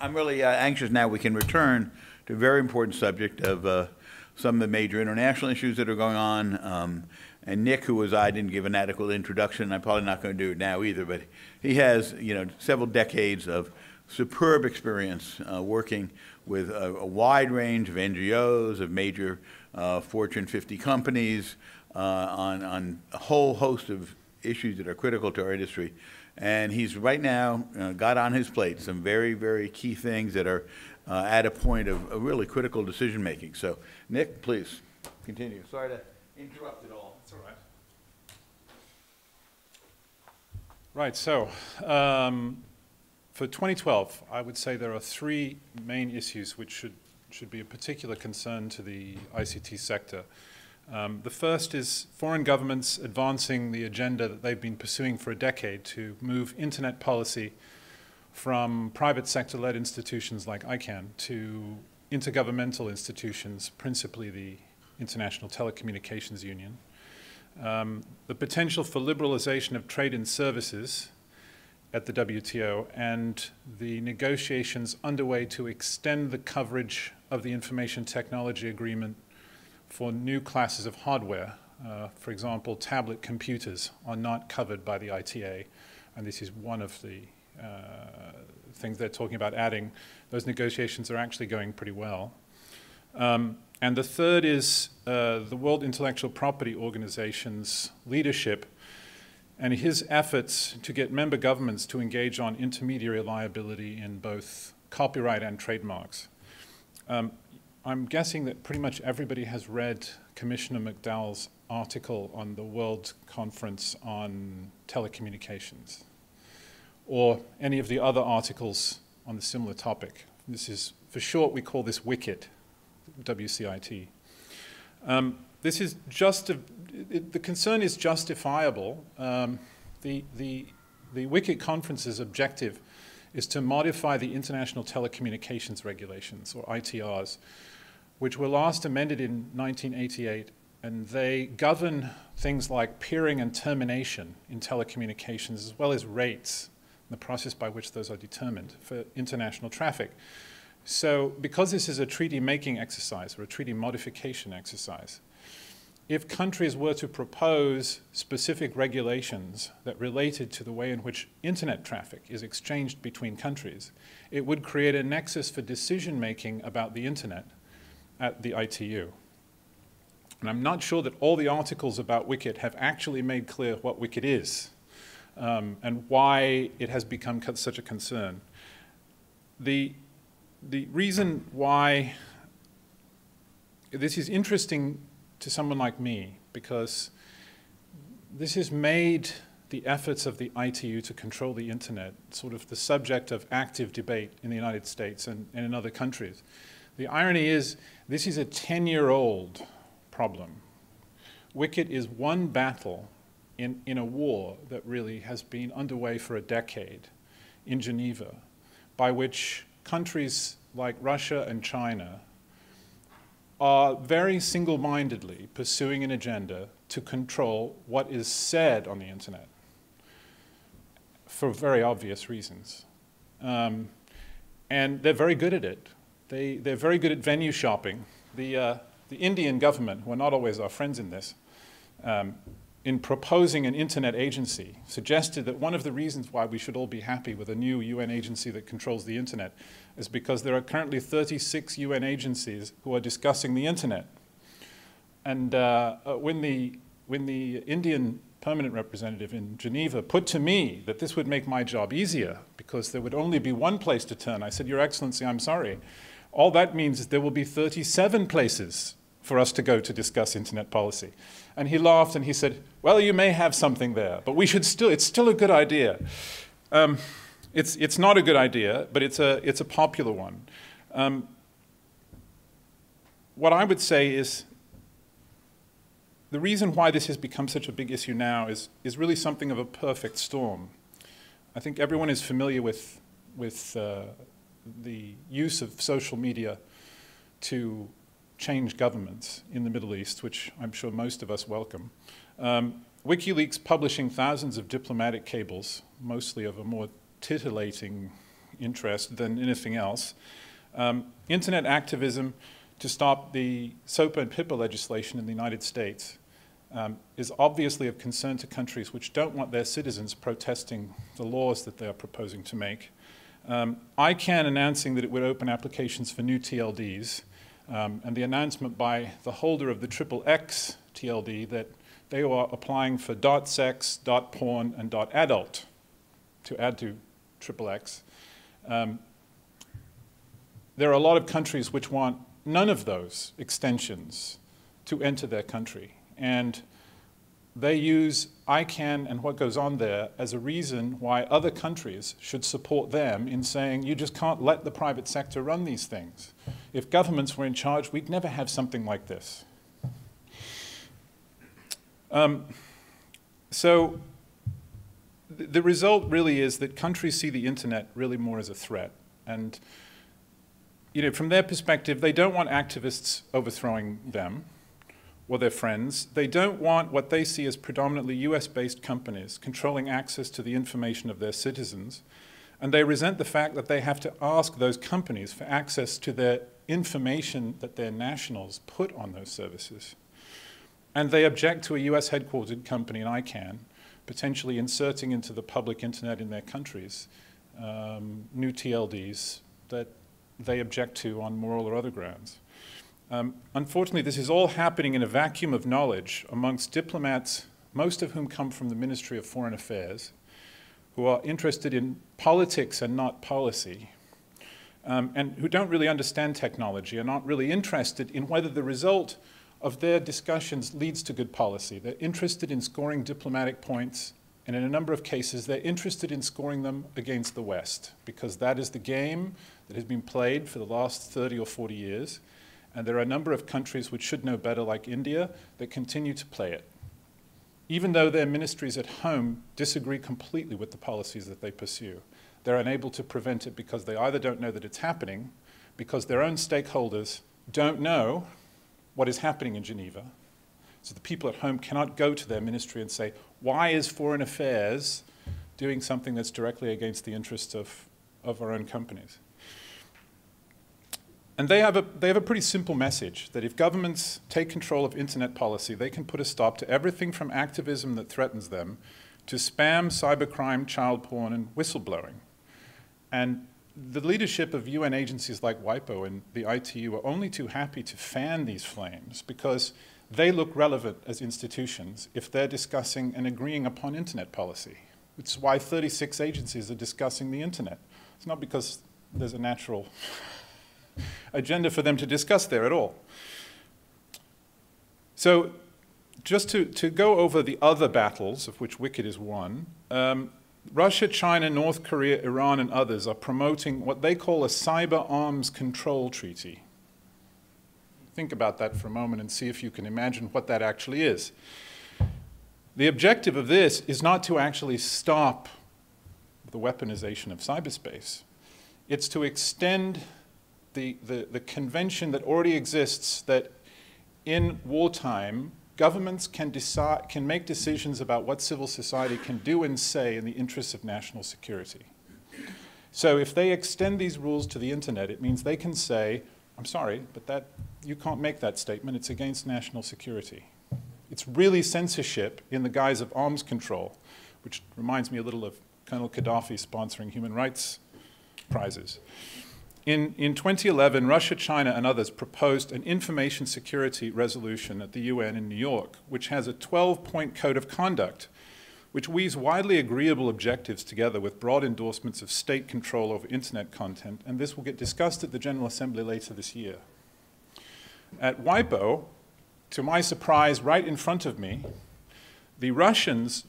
I'm really anxious now we can return to a very important subject of some of the major international issues that are going on. And Nick, I didn't give an adequate introduction. I'm probably not going to do it now either, but he has, several decades of superb experience working with a wide range of NGOs, of major Fortune 50 companies on a whole host of issues that are critical to our industry. And he's right now got on his plate some very, very key things that are at a point of really critical decision making. So, Nick, please continue. Sorry to interrupt it all. That's all right. Right, so for 2012, I would say there are three main issues which should be a particular concern to the ICT sector. The first is foreign governments advancing the agenda that they've been pursuing for a decade to move internet policy from private sector-led institutions like ICANN to intergovernmental institutions, principally the International Telecommunications Union. The potential for liberalization of trade in services at the WTO and the negotiations underway to extend the coverage of the Information Technology Agreement for new classes of hardware. For example, tablet computers are not covered by the ITA, and this is one of the things they're talking about adding. Those negotiations are actually going pretty well. And the third is the World Intellectual Property Organization's leadership and his efforts to get member governments to engage on intermediary liability in both copyright and trademarks. I'm guessing that pretty much everybody has read Commissioner McDowell's article on the World Conference on Telecommunications, or any of the other articles on the similar topic. This is, for short, we call this WICIT, WCIT. This is the concern is justifiable. The WICIT conference's objective is to modify the International Telecommunications Regulations, or ITRs, which were last amended in 1988, and they govern things like peering and termination in telecommunications, as well as rates, the process by which those are determined for international traffic. So because this is a treaty-making exercise or a treaty modification exercise, if countries were to propose specific regulations that related to the way in which internet traffic is exchanged between countries, it would create a nexus for decision-making about the internet at the ITU. And I'm not sure that all the articles about WICIT have actually made clear what WICIT is and why it has become such a concern. The reason why this is interesting to someone like me, because this has made the efforts of the ITU to control the internet sort of the subject of active debate in the United States and in other countries. The irony is, this is a 10-year-old problem. WICIT is one battle in a war that really has been underway for a decade in Geneva, by which countries like Russia and China are very single-mindedly pursuing an agenda to control what is said on the internet for very obvious reasons. And they're very good at it. They're very good at venue shopping. The Indian government, who are not always our friends in this, in proposing an internet agency, suggested that one of the reasons why we should all be happy with a new UN agency that controls the internet is because there are currently 36 UN agencies who are discussing the internet. And when the Indian permanent representative in Geneva put to me that this would make my job easier because there would only be one place to turn, I said, Your Excellency, I'm sorry. All that means is there will be 37 places for us to go to discuss internet policy. And he laughed and he said, well, you may have something there, but we should still, it's still a good idea. It's not a good idea, but it's a popular one. What I would say is the reason why this has become such a big issue now is really something of a perfect storm. I think everyone is familiar with the use of social media to change governments in the Middle East, which I'm sure most of us welcome. WikiLeaks publishing thousands of diplomatic cables, mostly of a more titillating interest than anything else. Internet activism to stop the SOPA and PIPA legislation in the United States is obviously of concern to countries which don't want their citizens protesting the laws that they are proposing to make. ICANN announcing that it would open applications for new TLDs, and the announcement by the holder of the XXX TLD that they are applying for .sex, .porn, and .adult to add to XXX. There are a lot of countries which want none of those extensions to enter their country, and they use ICANN and what goes on there as a reason why other countries should support them in saying, you just can't let the private sector run these things. If governments were in charge, we'd never have something like this. So the result really is that countries see the internet really more as a threat. And from their perspective, they don't want activists overthrowing them or their friends. They don't want what they see as predominantly US-based companies controlling access to the information of their citizens. And they resent the fact that they have to ask those companies for access to their information that their nationals put on those services. And they object to a US-headquartered company in ICANN potentially inserting into the public internet in their countries new TLDs that they object to on moral or other grounds. Unfortunately, this is all happening in a vacuum of knowledge amongst diplomats, most of whom come from the Ministry of Foreign Affairs, who are interested in politics and not policy, and who don't really understand technology and aren't really interested in whether the result of their discussions leads to good policy. They're interested in scoring diplomatic points, and in a number of cases, they're interested in scoring them against the West, because that is the game that has been played for the last 30 or 40 years. And there are a number of countries which should know better, like India, that continue to play it, even though their ministries at home disagree completely with the policies that they pursue. They're unable to prevent it because they either don't know that it's happening, because their own stakeholders don't know what is happening in Geneva. So the people at home cannot go to their ministry and say, why is foreign affairs doing something that's directly against the interests of our own companies? And they have a pretty simple message, that if governments take control of internet policy, they can put a stop to everything from activism that threatens them to spam, cybercrime, child porn, and whistleblowing. And the leadership of UN agencies like WIPO and the ITU are only too happy to fan these flames because they look relevant as institutions if they're discussing and agreeing upon internet policy, which is why 36 agencies are discussing the internet. It's not because there's a natural agenda for them to discuss there at all. So just to go over the other battles, of which Wicked is one, Russia, China, North Korea, Iran, and others are promoting what they call a cyber arms control treaty. Think about that for a moment and see if you can imagine what that actually is. The objective of this is not to actually stop the weaponization of cyberspace. It's to extend the convention that already exists that in wartime, governments can make decisions about what civil society can do and say in the interests of national security. So if they extend these rules to the internet, it means they can say, I'm sorry, but you can't make that statement. It's against national security. It's really censorship in the guise of arms control, which reminds me a little of Colonel Gaddafi sponsoring human rights prizes. In 2011, Russia, China, and others proposed an information security resolution at the UN in New York, which has a 12-point code of conduct, which weaves widely agreeable objectives together with broad endorsements of state control over internet content, and this will get discussed at the General Assembly later this year. At WIPO, to my surprise, right in front of me, the Russians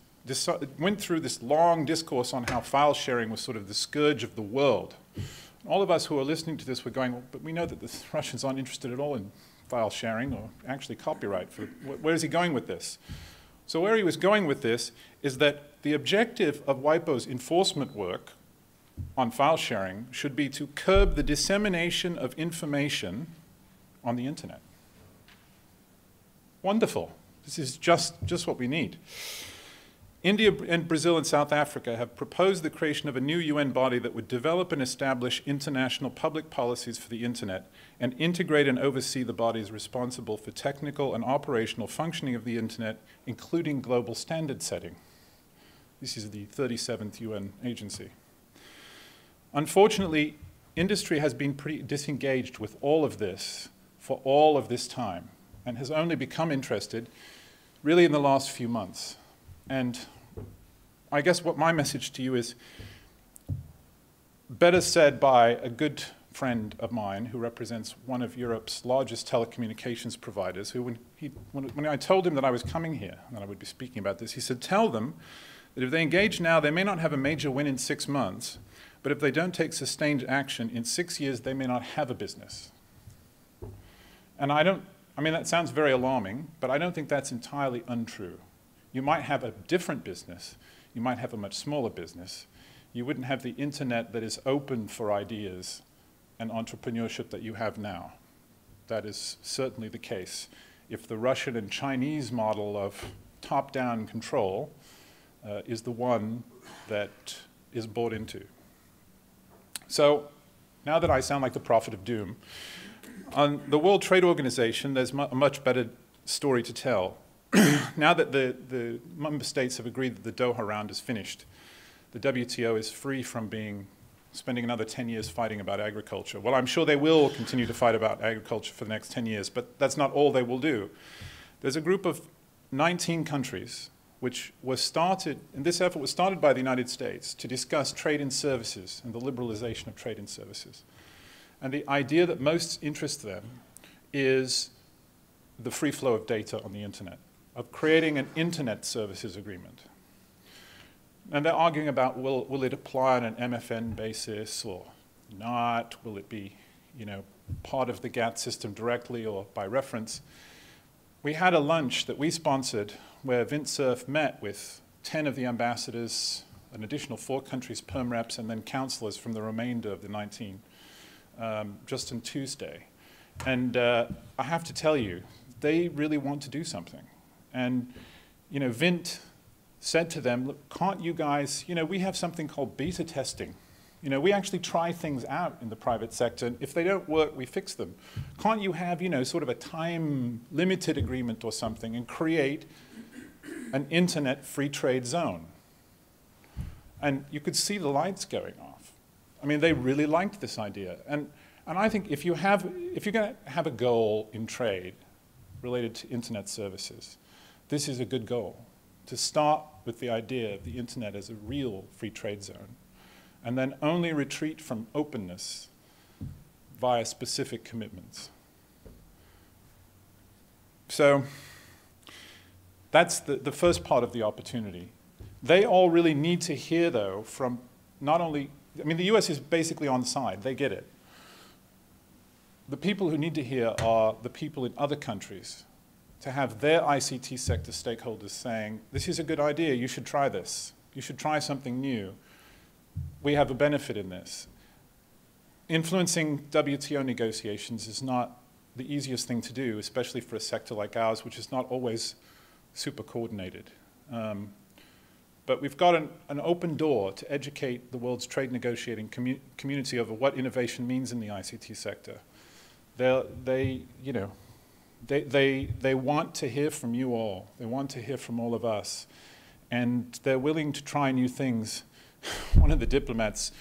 went through this long discourse on how file sharing was sort of the scourge of the world. All of us who are listening to this were going, well, but we know that the Russians aren't interested at all in file sharing or actually copyright. Where is he going with this? So where he was going with this is that the objective of WIPO's enforcement work on file sharing should be to curb the dissemination of information on the internet. Wonderful. This is just what we need. India and Brazil and South Africa have proposed the creation of a new UN body that would develop and establish international public policies for the internet and integrate and oversee the bodies responsible for technical and operational functioning of the internet, including global standard setting. This is the 37th UN agency. Unfortunately, industry has been pretty disengaged with all of this for all of this time and has only become interested really in the last few months. And I guess what my message to you is better said by a good friend of mine who represents one of Europe's largest telecommunications providers, who when I told him that I was coming here and that I would be speaking about this, he said, tell them that if they engage now, they may not have a major win in 6 months, but if they don't take sustained action, in 6 years, they may not have a business. And I mean, that sounds very alarming, but I don't think that's entirely untrue. You might have a different business. You might have a much smaller business. You wouldn't have the internet that is open for ideas and entrepreneurship that you have now. That is certainly the case. If the Russian and Chinese model of top-down control is the one that is bought into. So now that I sound like the prophet of doom, on the World Trade Organization, there's a much better story to tell. Now that the member states have agreed that the Doha round is finished, the WTO is free from spending another 10 years fighting about agriculture. Well, I'm sure they will continue to fight about agriculture for the next 10 years, but that's not all they will do. There's a group of 19 countries which was started, and this effort was started by the United States to discuss trade in services and the liberalization of trade in services. And the idea that most interests them is the free flow of data on the internet, of creating an internet services agreement. And they're arguing about will it apply on an MFN basis or not? Will it be, part of the GATT system directly or by reference? We had a lunch that we sponsored where Vint Cerf met with 10 of the ambassadors, an additional 4 countries' perm reps, and then counselors from the remainder of the 19, just on Tuesday. And I have to tell you, they really want to do something. And, Vint said to them, look, can't you guys, we have something called beta testing. We actually try things out in the private sector, and if they don't work, we fix them. Can't you have, sort of a time-limited agreement or something and create an internet free trade zone? And you could see the lights going off. I mean, they really liked this idea. And I think if you're going to have a goal in trade related to internet services, this is a good goal, to start with the idea of the internet as a real free trade zone, and then only retreat from openness via specific commitments. So that's the first part of the opportunity. They all really need to hear, though, from not only, the US is basically on side, they get it. The people who need to hear are the people in other countries, to have their ICT sector stakeholders saying, this is a good idea, you should try this. You should try something new. We have a benefit in this. Influencing WTO negotiations is not the easiest thing to do, especially for a sector like ours, which is not always super coordinated. But we've got an open door to educate the world's trade negotiating community over what innovation means in the ICT sector. They want to hear from you all. They want to hear from all of us. And they're willing to try new things. One of the diplomats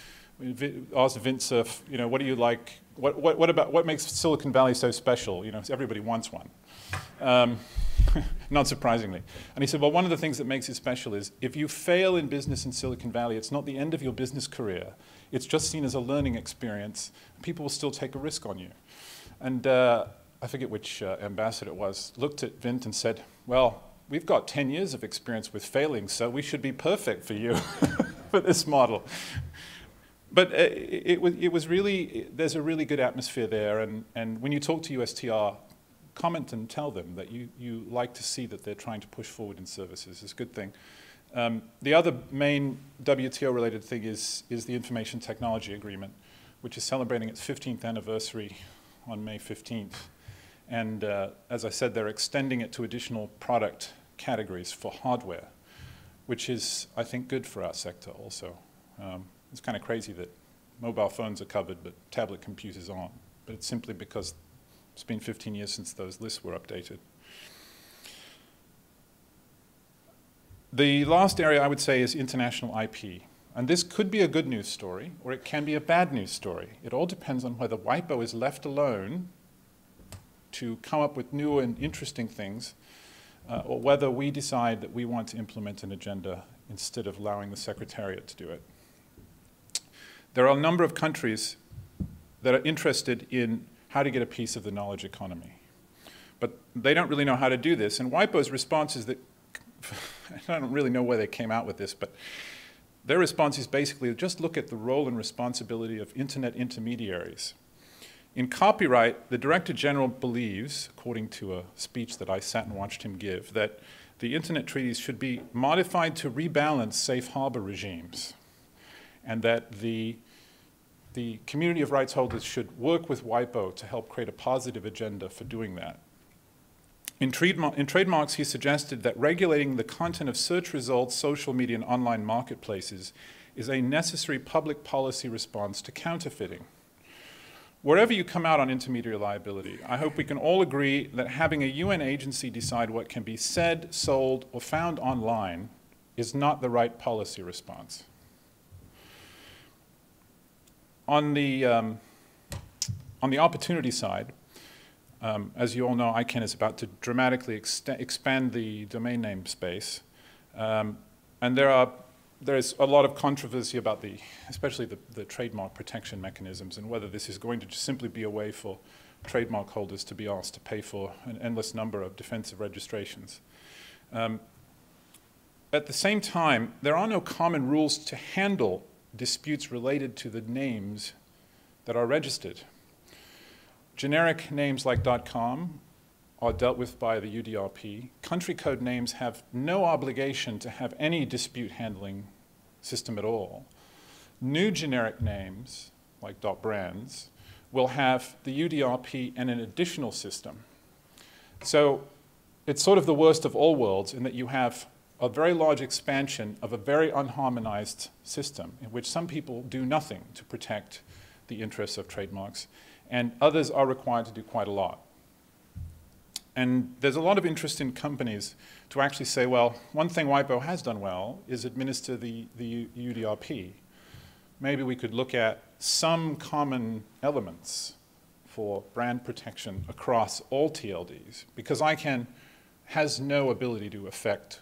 asked Vint Cerf, what do you like? What makes Silicon Valley so special? Everybody wants one. Not surprisingly. And he said, well, one of the things that makes it special is if you fail in business in Silicon Valley, it's not the end of your business career. It's just seen as a learning experience. People will still take a risk on you. And I forget which ambassador it was, looked at Vint and said, well, we've got 10 years of experience with failing, so we should be perfect for you for this model. But it was really, there's a really good atmosphere there, and when you talk to USTR, comment and tell them that you like to see that they're trying to push forward in services. It's a good thing. The other main WTO-related thing is the Information Technology Agreement, which is celebrating its 15th anniversary on May 15th. And as I said, they're extending it to additional product categories for hardware. which is, I think, good for our sector also. It's kind of crazy that mobile phones are covered, but tablet computers aren't. But it's simply because it's been 15 years since those lists were updated. The last area I would say is international IP. And this could be a good news story, or it can be a bad news story. It all depends on whether WIPO is left alone to come up with new and interesting things, or whether we decide that we want to implement an agenda instead of allowing the Secretariat to do it. There are a number of countries that are interested in how to get a piece of the knowledge economy. But they don't really know how to do this. And WIPO's response is that, I don't really know where they came out with this, but their response is basically just look at the role and responsibility of internet intermediaries. In copyright, the Director General believes, according to a speech that I sat and watched him give, that the internet treaties should be modified to rebalance safe harbor regimes, and that the community of rights holders should work with WIPO to help create a positive agenda for doing that. In trademarks, he suggested that regulating the content of search results, social media, and online marketplaces is a necessary public policy response to counterfeiting. Wherever you come out on intermediary liability, I hope we can all agree that having a UN agency decide what can be said, sold, or found online is not the right policy response. On the opportunity side, as you all know, ICANN is about to dramatically expand the domain name space. And there's a lot of controversy about especially the trademark protection mechanisms and whether this is going to just simply be a way for trademark holders to be asked to pay for an endless number of defensive registrations. At the same time, there are no common rules to handle disputes related to the names that are registered. Generic names like .com are dealt with by the UDRP. Country code names have no obligation to have any dispute handling system at all. New generic names, like .brands, will have the UDRP and an additional system. So it's sort of the worst of all worlds in that you have a very large expansion of a very unharmonized system in which some people do nothing to protect the interests of trademarks, and others are required to do quite a lot. And there's a lot of interest in companies to actually say, well, one thing WIPO has done well is administer the UDRP. Maybe we could look at some common elements for brand protection across all TLDs, because ICANN has no ability to affect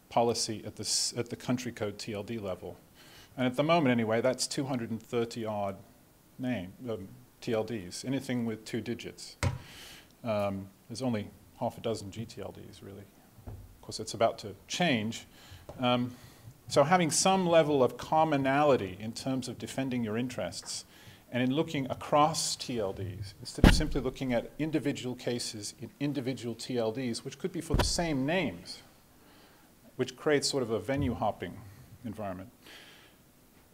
policy at the country code TLD level. And at the moment, anyway, that's 230-odd TLDs, anything with 2 digits. There's only half a dozen GTLDs, really. Of course, it's about to change. So having some level of commonality in terms of defending your interests and in looking across TLDs, instead of simply looking at individual cases in individual TLDs, which could be for the same names, which creates sort of a venue hopping environment.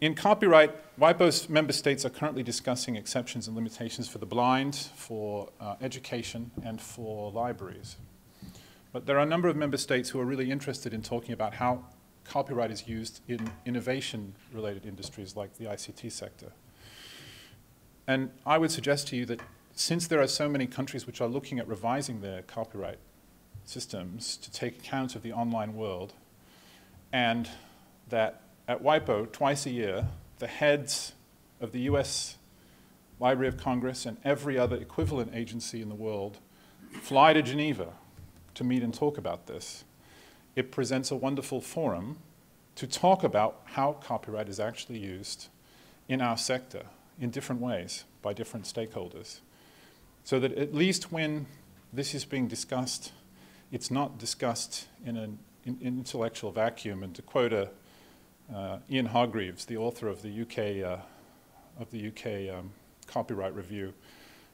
In copyright, WIPO's member states are currently discussing exceptions and limitations for the blind, for education, and for libraries. But there are a number of member states who are really interested in talking about how copyright is used in innovation-related industries like the ICT sector. And I would suggest to you that since there are so many countries which are looking at revising their copyright systems to take account of the online world, and that at WIPO, twice a year, the heads of the US Library of Congress and every other equivalent agency in the world fly to Geneva to meet and talk about this. It presents a wonderful forum to talk about how copyright is actually used in our sector in different ways by different stakeholders. So that at least when this is being discussed, it's not discussed in an intellectual vacuum. And to quote Ian Hargreaves, the author of the UK Copyright Review,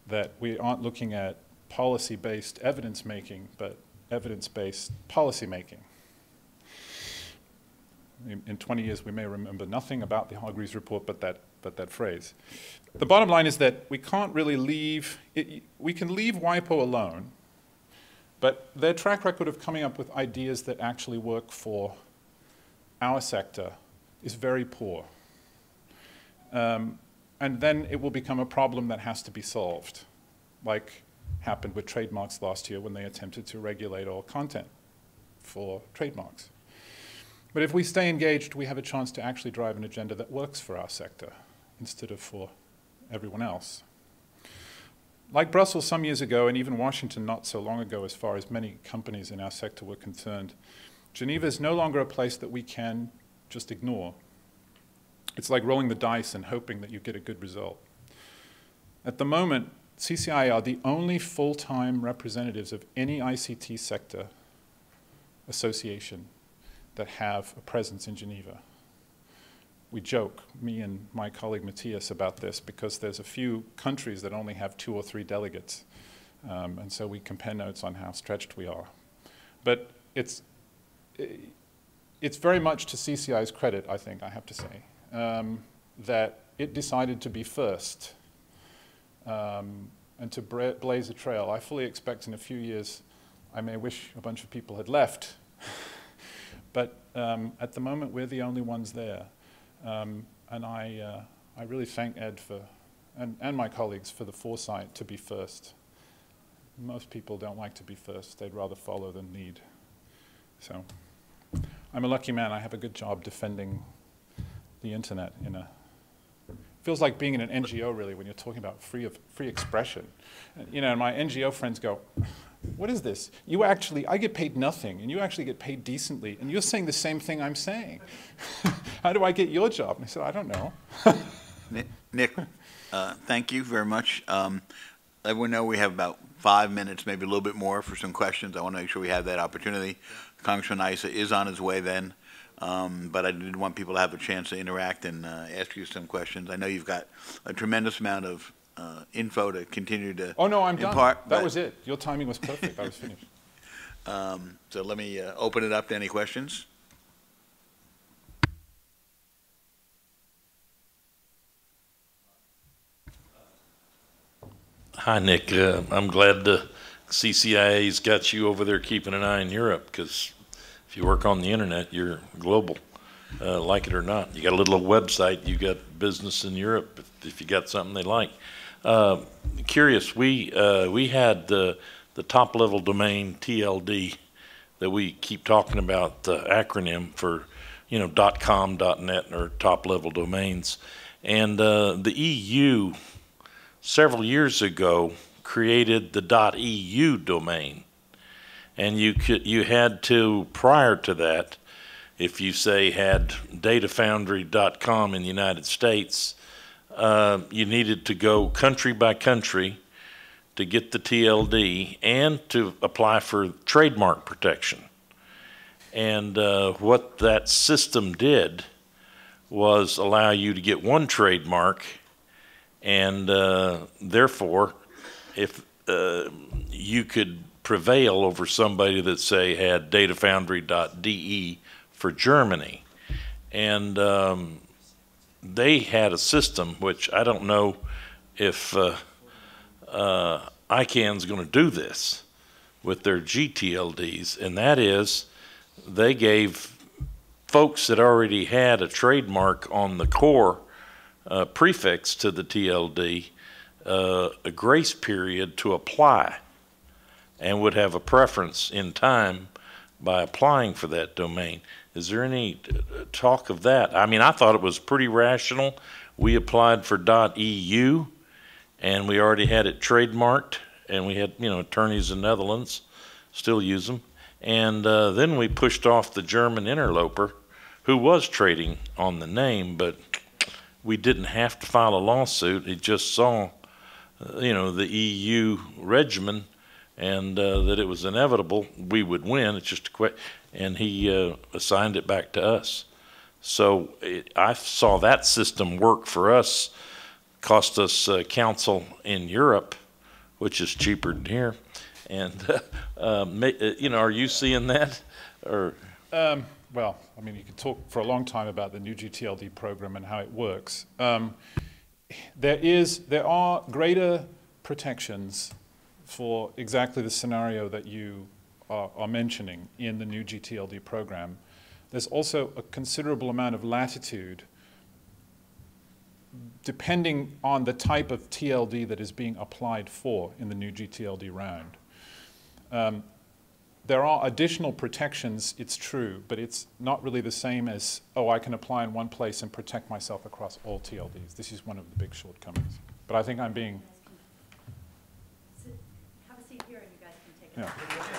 that we aren't looking at policy-based evidence-making, but evidence-based policy-making. In 20 years, we may remember nothing about the Hargreaves report but that phrase. The bottom line is that we can't really leave, we can leave WIPO alone, but their track record of coming up with ideas that actually work for our sector is very poor. And then it will become a problem that has to be solved, like happened with trademarks last year when they attempted to regulate all content for trademarks. But if we stay engaged, we have a chance to actually drive an agenda that works for our sector instead of for everyone else. Like Brussels some years ago, and even Washington not so long ago as far as many companies in our sector were concerned, Geneva is no longer a place that we can just ignore. It's like rolling the dice and hoping that you get a good result. At the moment, CCIA are the only full-time representatives of any ICT sector association that have a presence in Geneva. We joke, me and my colleague Matthias, about this because there's a few countries that only have 2 or 3 delegates. And so we compare notes on how stretched we are. But it's very much to CCI's credit, I think, I have to say, that it decided to be first and to blaze a trail. I fully expect in a few years I may wish a bunch of people had left. But at the moment, we're the only ones there. And I really thank Ed for, and my colleagues for the foresight to be first. Most people don't like to be first. They'd rather follow than lead. So I'm a lucky man. I have a good job defending the internet in a, feels like being in an NGO really when you're talking about free expression. You know, and my NGO friends go, what is this? You actually, I get paid nothing, and you actually get paid decently, and you're saying the same thing I'm saying. How do I get your job? And I said, I don't know. Nick, thank you very much. Everyone know we have about 5 minutes, maybe a little bit more for some questions. I want to make sure we have that opportunity. Congressman Issa is on his way then, but I did want people to have a chance to interact and ask you some questions. I know you've got a tremendous amount of info to continue to Oh, no, I'm impart, done. That was it. Your timing was perfect. I was finished. So let me open it up to any questions. Hi, Nick. I'm glad the CCIA's got you over there keeping an eye on Europe, because if you work on the internet, you're global, like it or not. You got a little website. You got business in Europe if you got something they like. Curious, we had the top-level domain TLD that we keep talking about, the acronym for, you know, .com, .net, or top-level domains, and the EU several years ago created the .eu domain, and you had to, prior to that, if you say had datafoundry.com in the United States, you needed to go country by country to get the TLD and to apply for trademark protection. And what that system did was allow you to get one trademark, and therefore, if you could prevail over somebody that, say, had datafoundry.de for Germany. And they had a system, which I don't know if ICANN's going to do this with their GTLDs, and that is they gave folks that already had a trademark on the core prefix to the TLD a grace period to apply, and would have a preference in time by applying for that domain. Is there any talk of that? I mean, I thought it was pretty rational. We applied for .eu, and we already had it trademarked, and we had, you know, attorneys in the Netherlands still use them. And then we pushed off the German interloper, who was trading on the name, but we didn't have to file a lawsuit. He just saw, you know, the EU regimen, and that it was inevitable we would win. It's just a question, and he assigned it back to us. So I saw that system work for us, cost us counsel in Europe, which is cheaper than here. And you know, are you seeing that, or? Well, I mean, you could talk for a long time about the new GTLD program and how it works. There are greater protections for exactly the scenario that you are mentioning in the new GTLD program there's also a considerable amount of latitude depending on the type of TLD that is being applied for in the new GTLD round. There are additional protections, it's true, but it's not really the same as, oh, I can apply in one place and protect myself across all TLDs. This is one of the big shortcomings. But I think I'm being... Have a seat here and you guys can take it. Yeah.